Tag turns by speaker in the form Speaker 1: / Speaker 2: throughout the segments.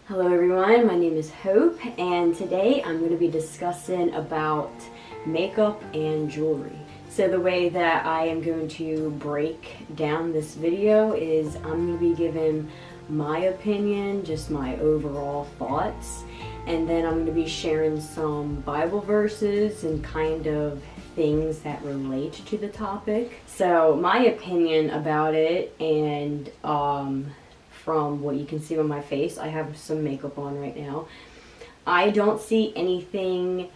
Speaker 1: Hello everyone, my name is Hope, and today I'm going to be discussing about makeup and jewelry. So the way that I am going to break down this video is I'm going to be giving my opinion, just my overall thoughts, and then I'm going to be sharing some Bible verses and kind of things that relate to the topic. So my opinion about it, and from what you can see on my face, I have some makeup on right now. I don't see anything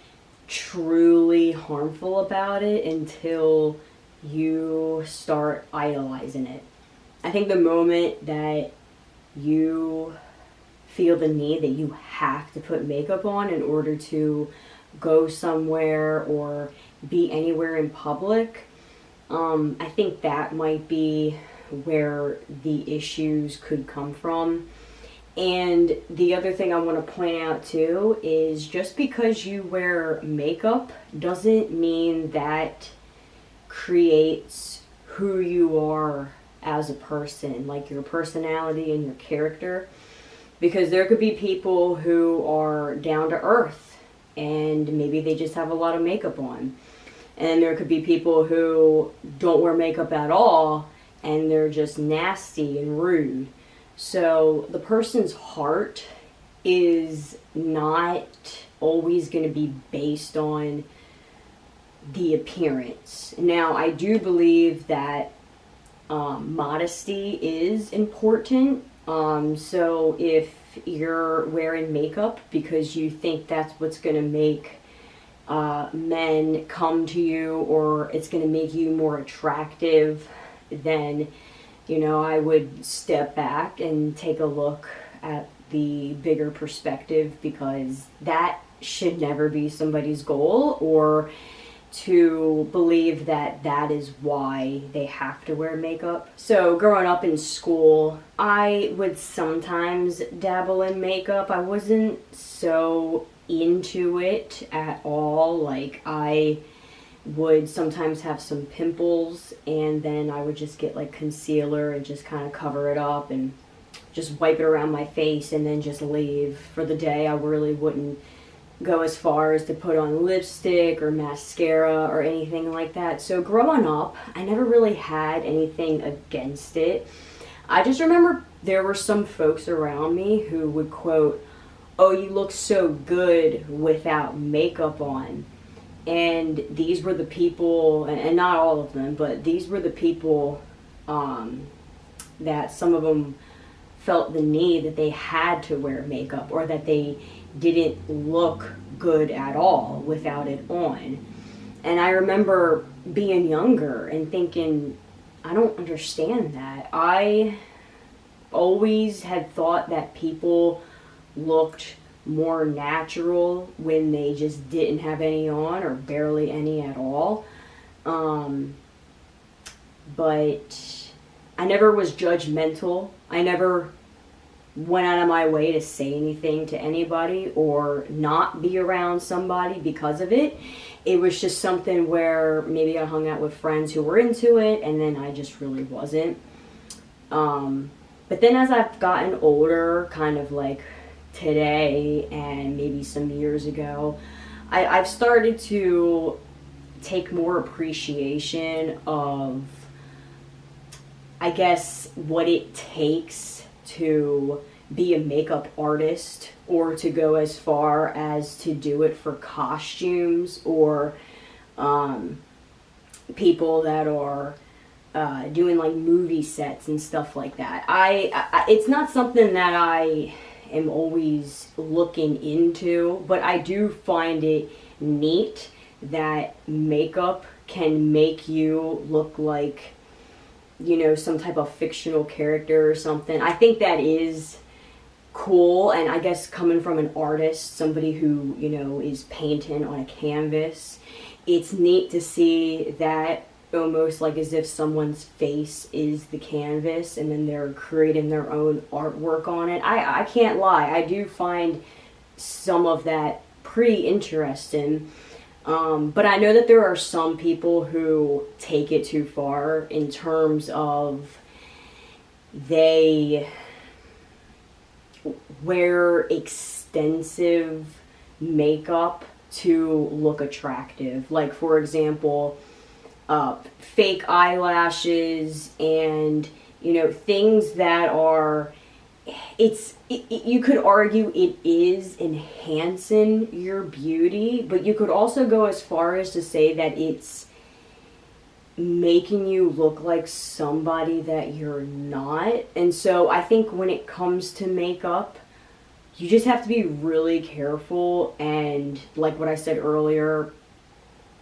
Speaker 1: truly harmful about it until you start idolizing it. I think the moment that you feel the need that you have to put makeup on in order to go somewhere or be anywhere in public, I think that might be where the issues could come from. And the other thing I want to point out too is just because you wear makeup doesn't mean that creates who you are as a person, like your personality and your character. Because there could be people who are down to earth and maybe they just have a lot of makeup on. And there could be people who don't wear makeup at all and they're just nasty and rude. So the person's heart is not always going to be based on the appearance. Now, I do believe that modesty is important. So if you're wearing makeup because you think that's what's going to make men come to you, or it's going to make you more attractive, then, I would step back and take a look at the bigger perspective, because that should never be somebody's goal, or to believe that that is why they have to wear makeup. So growing up in school, I would sometimes dabble in makeup. I wasn't so into it at all. Like, I would sometimes have some pimples, and then I would just get like concealer and just kind of cover it up and just wipe it around my face and then just leave for the day. I really wouldn't go as far as to put on lipstick or mascara or anything like that. So growing up, I never really had anything against it. I just remember there were some folks around me who would quote, "Oh, you look so good without makeup on." And these were the people, and not all of them, but these were the people that some of them felt the need that they had to wear makeup, or that they didn't look good at all without it on. And I remember being younger and thinking, I don't understand that. I always had thought that people looked more natural when they just didn't have any on, or barely any at all. But I never was judgmental. I never went out of my way to say anything to anybody or not be around somebody because of it. It was just something where maybe I hung out with friends who were into it, and then I just really wasn't. But then as I've gotten older, kind of like today and maybe some years ago, I've started to take more appreciation of, I guess, what it takes to be a makeup artist, or to go as far as to do it for costumes, or people that are doing like movie sets and stuff like that. It's not something that I am always looking into, but I do find it neat that makeup can make you look like, some type of fictional character or something. I think that is cool, and I guess coming from an artist, somebody who, is painting on a canvas, it's neat to see that, almost like as if someone's face is the canvas and then they're creating their own artwork on it. I can't lie, I do find some of that pretty interesting. But I know that there are some people who take it too far in terms of they wear extensive makeup to look attractive. Like, for example, fake eyelashes and, things that are, you could argue it is enhancing your beauty, but you could also go as far as to say that it's making you look like somebody that you're not. And so I think when it comes to makeup, you just have to be really careful. And like what I said earlier,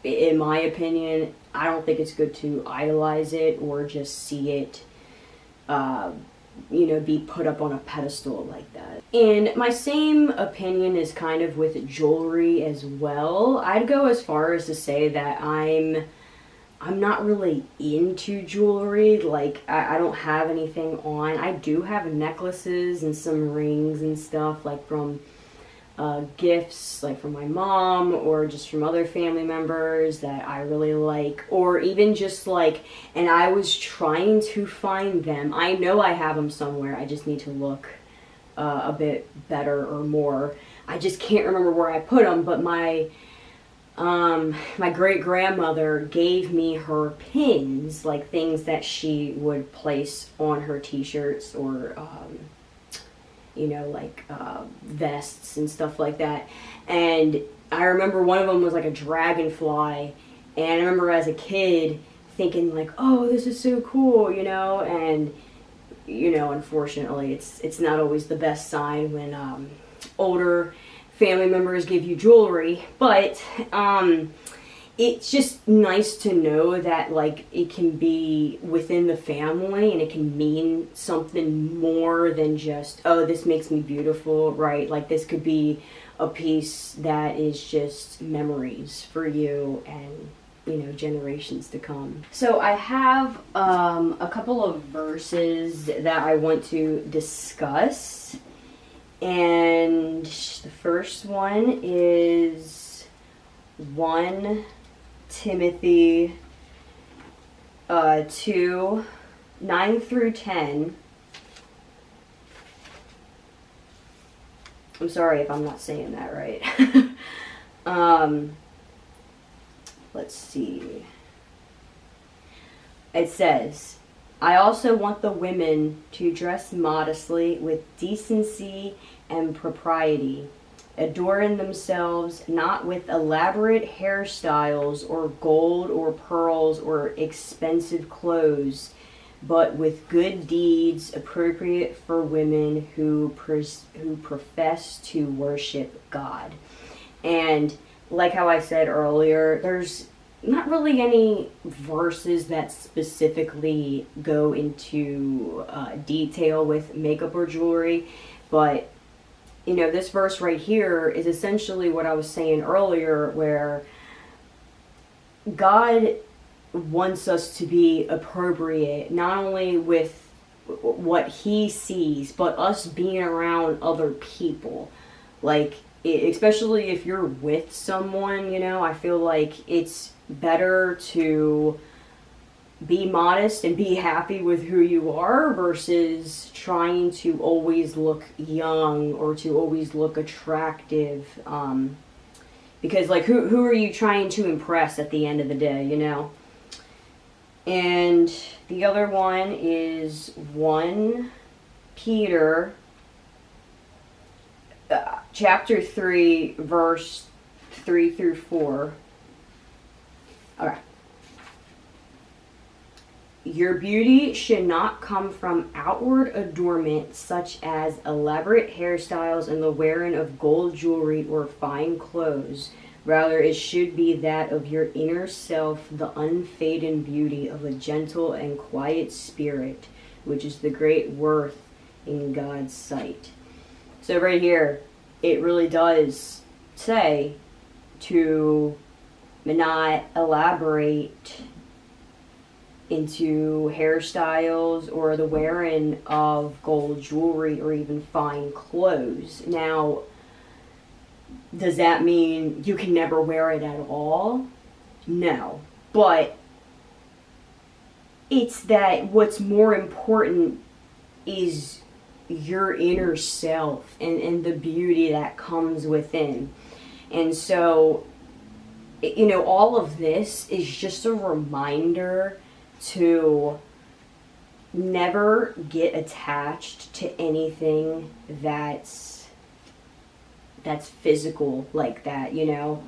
Speaker 1: in my opinion, I don't think it's good to idolize it or just see it be put up on a pedestal like that. And my same opinion is kind of with jewelry as well. I'd go as far as to say that I'm not really into jewelry. Like, I don't have anything on. I do have necklaces and some rings and stuff, like from gifts, like from my mom or just from other family members that I really like, or even just like, and I was trying to find them. I know I have them somewhere. I just need to look a bit better or more. I just can't remember where I put them, but my great-grandmother gave me her pins, like things that she would place on her t-shirts or vests and stuff like that. And I remember one of them was like a dragonfly, and I remember as a kid thinking like, oh, this is so cool, and unfortunately it's not always the best sign when older family members give you jewelry, but it's just nice to know that, like, it can be within the family and it can mean something more than just, oh, this makes me beautiful, right? Like, this could be a piece that is just memories for you and, generations to come. So I have a couple of verses that I want to discuss. And the first one is 1 Timothy 2, 9 through 10. I'm sorry if I'm not saying that right. Let's see. It says, I also want the women to dress modestly with decency and propriety, adorning themselves not with elaborate hairstyles or gold or pearls or expensive clothes, but with good deeds appropriate for women who profess to worship God. And like how I said earlier, there's not really any verses that specifically go into detail with makeup or jewelry, but this verse right here is essentially what I was saying earlier, where God wants us to be appropriate, not only with what he sees, but us being around other people. Like, especially if you're with someone, I feel like it's better to be modest and be happy with who you are versus trying to always look young or to always look attractive. Because, like, who are you trying to impress at the end of the day, And the other one is 1 Peter chapter 3, verse 3 through 4. Okay. Your beauty should not come from outward adornment such as elaborate hairstyles and the wearing of gold jewelry or fine clothes. Rather, it should be that of your inner self, the unfading beauty of a gentle and quiet spirit, which is the great worth in God's sight. So right here, it really does say to not elaborate into hairstyles or the wearing of gold jewelry or even fine clothes. Now, does that mean you can never wear it at all? No. But it's that what's more important is your inner self and the beauty that comes within. And so, you know, all of this is just a reminder to never get attached to anything that's physical like that, you know,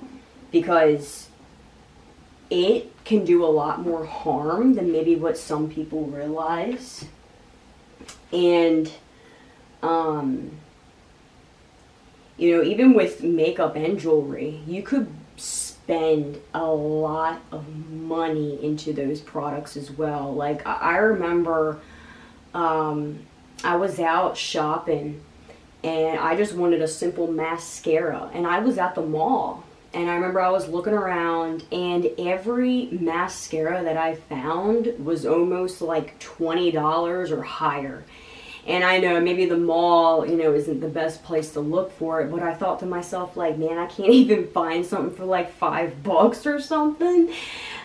Speaker 1: because it can do a lot more harm than maybe what some people realize. And you know, even with makeup and jewelry, you could spend a lot of money into those products as well. Like, I remember I was out shopping and I just wanted a simple mascara, and I was at the mall, and I remember I was looking around, and every mascara that I found was almost like $20 or higher. And I know maybe the mall, you know, isn't the best place to look for it, but I thought to myself, like, man, I can't even find something for like $5 or something.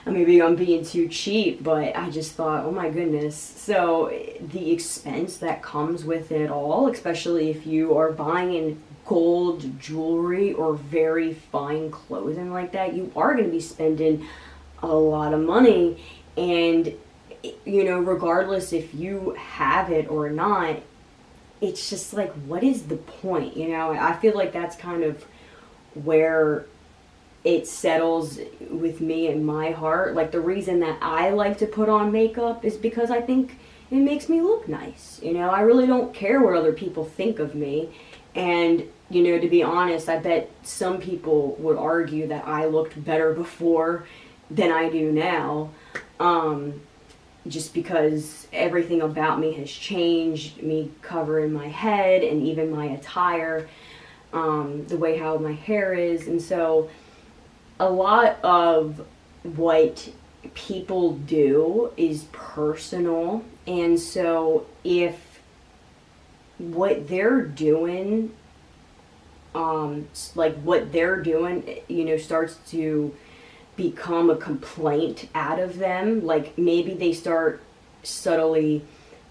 Speaker 1: Maybe I'm being too cheap, but I just thought, oh my goodness. So the expense that comes with it all, especially if you are buying gold jewelry or very fine clothing like that, you are going to be spending a lot of money. And you know, regardless if you have it or not, it's just like, what is the point? You know, I feel like that's kind of where it settles with me in my heart. Like, the reason that I like to put on makeup is because I think it makes me look nice. You know, I really don't care what other people think of me. And, you know, to be honest, I bet some people would argue that I looked better before than I do now. Just because everything about me has changed, me covering my head and even my attire, the way how my hair is. And so a lot of what people do is personal. And so if what they're doing, you know, starts to become a complaint out of them, like maybe they start subtly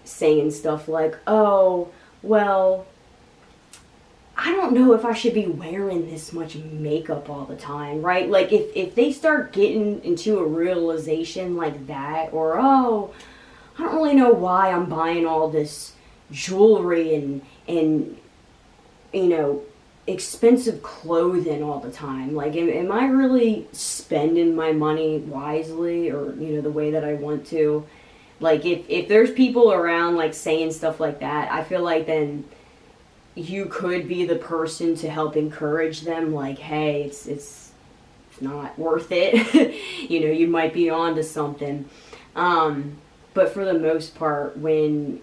Speaker 1: saying stuff like, oh, well, I don't know if I should be wearing this much makeup all the time, right? Like, if they start getting into a realization like that, or, oh, I don't really know why I'm buying all this jewelry and you know, expensive clothing all the time. Like, am I really spending my money wisely, or, you know, the way that I want to? Like, if there's people around, like, saying stuff like that, I feel like then you could be the person to help encourage them, like, hey, it's not worth it. You know, you might be onto something. But for the most part, when,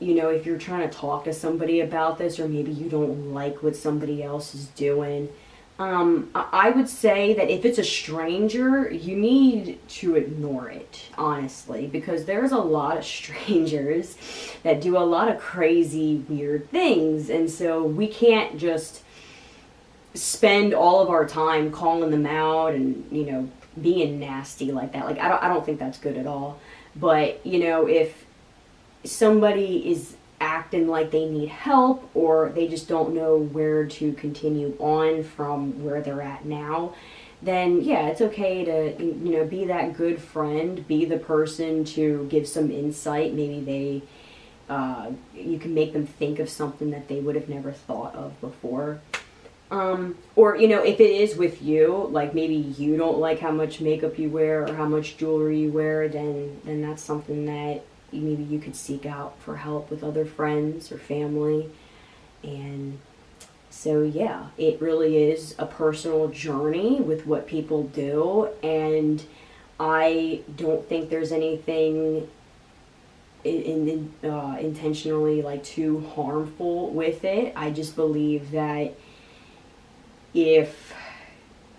Speaker 1: you know, if you're trying to talk to somebody about this, or maybe you don't like what somebody else is doing, I would say that if it's a stranger, you need to ignore it, honestly, because there's a lot of strangers that do a lot of crazy, weird things. And so we can't just spend all of our time calling them out and, you know, being nasty like that. Like, I don't think that's good at all. But, you know, if somebody is acting like they need help, or they just don't know where to continue on from where they're at now, then yeah, it's okay to, you know, be that good friend, be the person to give some insight. Maybe you can make them think of something that they would have never thought of before. Or, you know, if it is with you, like maybe you don't like how much makeup you wear or how much jewelry you wear, then that's something that maybe you could seek out for help with other friends or family. And so yeah, it really is a personal journey with what people do, and I don't think there's anything intentionally like too harmful with it. I just believe that if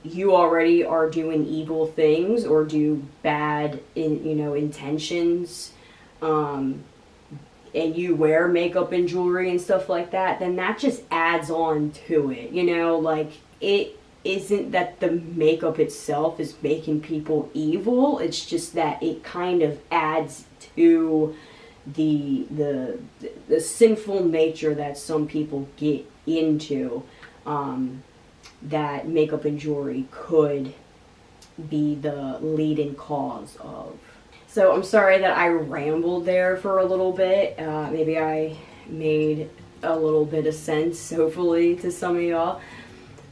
Speaker 1: you already are doing evil things or do bad intentions, and you wear makeup and jewelry and stuff like that, then that just adds on to it. You know, like, it isn't that the makeup itself is making people evil, it's just that it kind of adds to the sinful nature that some people get into, that makeup and jewelry could be the leading cause of. So I'm sorry that I rambled there for a little bit. Maybe I made a little bit of sense, hopefully, to some of y'all.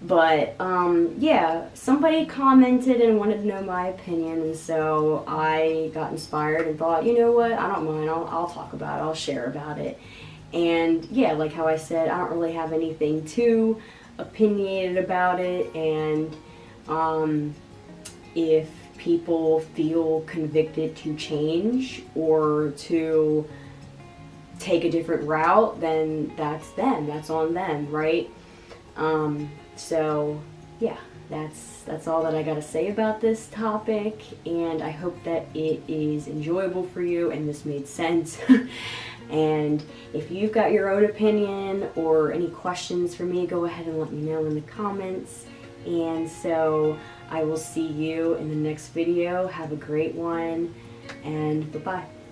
Speaker 1: But yeah, somebody commented and wanted to know my opinion, and so I got inspired and thought, you know what, I don't mind, I'll talk about it, I'll share about it. And yeah, like how I said, I don't really have anything too opinionated about it, and if people feel convicted to change or to take a different route, then that's them, that's on them, right? So yeah, that's all that I gotta say about this topic, and I hope that it is enjoyable for you and this made sense. And if you've got your own opinion or any questions for me, go ahead and let me know in the comments. And so I will see you in the next video. Have a great one, and bye-bye.